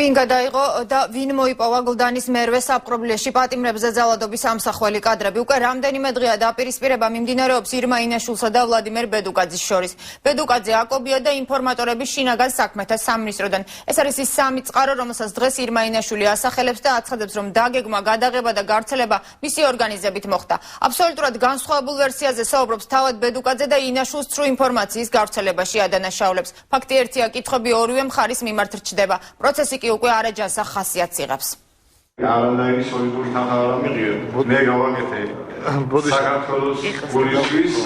ვინ გადაიღო და ვინ მოიპოვა გლდანის მერვე საპყრობილეში პატიმრებზე ძალადობის ამსახველი კადრები. უკვე რამდენიმე დღეა დაპირისპირება მიმდინარეობს ირმა ინაშულსა და ვლადიმერ ბედუკაძის შორის. ბედუკაძე აკობია და ინფორმატორები შინაგან საქმეთა სამინისტროდან. ეს არის ის სამი წყარო, რომელსაც დღეს ირმა ინაშვილი ასახელებს და აცხადებს, რომ დაგეგმა, გადაღება და გავრცელება მისი ორგანიზებით მოხდა. აბსოლუტურად განსხვავებულ ვერსიაზე საუბრობს თავად ბედუკაძე და ინაშულს ცრუ ინფორმაციის გავრცელებაში ადანაშაულებს. ფაქტი ერთია, კითხვები ორივე მხარის მიმართ რჩდება. პროცესი კი უკვე არაჯანსაღ ხასიათს იღებს. არანაირი სოლიდური თანხა არ მიღია. მე გავაკეთე საქართველოს პოლიციის.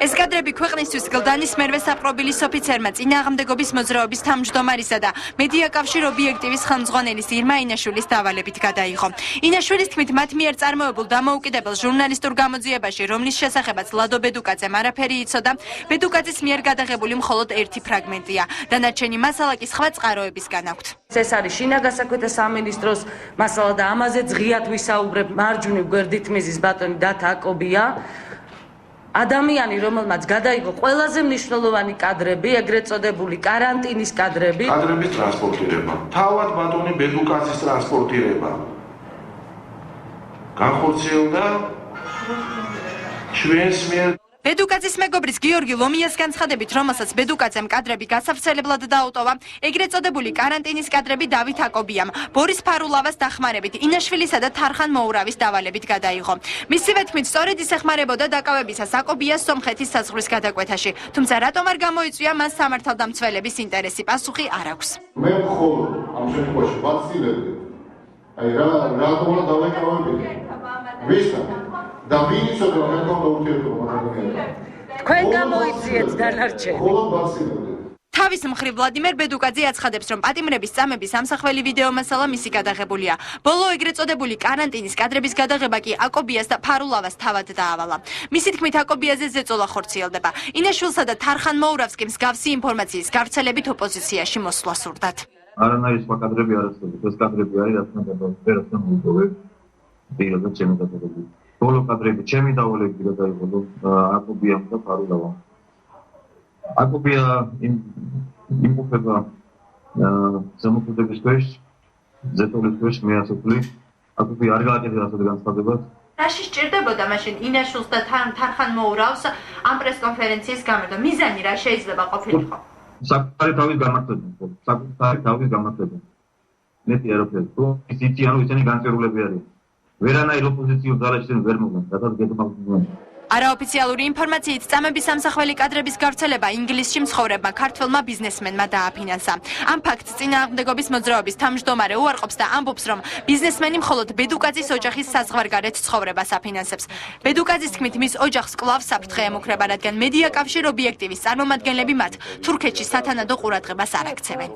ეს კადრები ქვეყნისთვის გლდანის მერვე საპყრობილის ოფიცერმა წინააღმდეგობის მოძრაობის თავმჯდომარისა და მედიაკავშირ ობიექტივის ხელმძღვანელის ირმა ინაშვილის დავალებით გადაიღო. ინაშვილის თქმით, მათ მიერ წარმოებულ დამოუკიდებელ ჟურნალისტურ გამოძიებაში, რომლის შესახებაც ლადო ბედუკაძემ არაფერი იცოდა, ბედუკაძის მიერ გადაღებული მხოლოდ ერთი ფრაგმენტია. დანარჩენი მასალა კი სხვა წყაროებისგან აქვთ. ეს არის შინაგან საქმეთა სამინისტროს მასალა და ამაზე ღიად ვისაუბრებ მარჯვნივ გვერდით მიზის ბატონი დათა აკობია. ადამიანი, რომელმაც გადაიღო ყველაზე მნიშვნელოვანი კადრები, ეგრეთ წოდებული კარანტინის კადრები. კადრების ტრანსპორტირება. თავად ბატონი ბედუკაძის ტრანსპორტირება. განხორციელდა ჩვენს მიერ ბედუკაძის მეგობრის გიორგი ლომიას განცხადებით, რომელსაც ბედუკაძემ კადრები გასავრცელებლად დაუტოვა, ეგრეთ წოდებული კარანტინის კადრები დავით აკობიამ, ბორის ფარულავას დახმარებით, ინაშვილისა და თარხან მოურავის დავალებით გადაიღო. მისივე თქმით, სწორედ ის ეხმარებოდა დაკავებისას აკობიას სომხეთის საზღვრის გადაკვეთაში, თუმცა რატომ არ გამოიწვია მას სამართალდამცველების ინტერესი, პასუხი არ აქვს. მე მხოლოდ ამ შემთხვევაში ვაცილებდი. აი რატომ უნდა დავეკავებინე? ვისთან? და ვინ იცოდა რომ მე თვითონ ურთიერთობა მაგალითად. თქვენ გამოიწვიეთ დანარჩენი. მხოლოდ ვაცილებდი. თავის მხრივ ვლადიმერ ბედუკაძე აცხადებს, რომ პატიმრების წამების ამსახველი ვიდეო მასალა მისი გადაღებულია. ბოლო ეგრეთ წოდებული კარანტინის კადრების გადაღება კი აკობიას და ფარულავას თავად დაავალა. მისი თქმით, აკობიაზე ზეწოლა ხორციელდება. ინაშვილსა და თარხან მოურავს კი მსგავსი ინფორმაციის გავრცელებით ოპოზიციაში მოსვლა სურდათ. არანაირი სხვა კადრები არ არსებობს. ეს კადრები არის, რაც უნდა გადავწეროთ მოუწოვებ. პირობა ჩემი გადაღებული. ბოლო კადრები ჩემი დავალებით გადაიღო აკობიამ და ფარულავამ. აკობია იმყოფება ზემოქმედების ქვეშ, ზეთოლის ქვეშ, მე ასე ვთვლი. აკობია არ გააკეთებდა ასეთ განცხადებებს. რაში სჭირდებოდა მაშინ ინაშვილს და თარხან მოურავს ამ პრესკონფერენციის გამო და მიზანი რა შეიძლება ყოფილიყო? საკუთარი თავის გამართება. მეტი არაფერი. ის იციან, რომ ისინი განწერულები არიან. ვერანაირ ოპოზიციურ ძალებში ვერ მოგან, რადგან გეგმავდნენ. არაოფიციალური ინფორმაციით წამების ამსახველი კადრების გავრცელება ინგლისში მცხოვრებმა ქართველმა ბიზნესმენმა დააფინანსა. ამ ფაქტს წინააღმდეგობის მოძრაობის თავმჯდომარე უარყოფს და ამბობს, რომ ბიზნესმენი მხოლოდ ბედუკაძის ოჯახის საზღვარგარეთ ცხოვრებას აფინანსებს. ბედუკაძის თქმით, მის ოჯახს კვლავ საფრთხე ემუქრება, რადგან მედიაკავშირ ობიექტივის წარმომადგენლები მათ თურქეთში სათანადო ყურადღებას არ აქცევენ.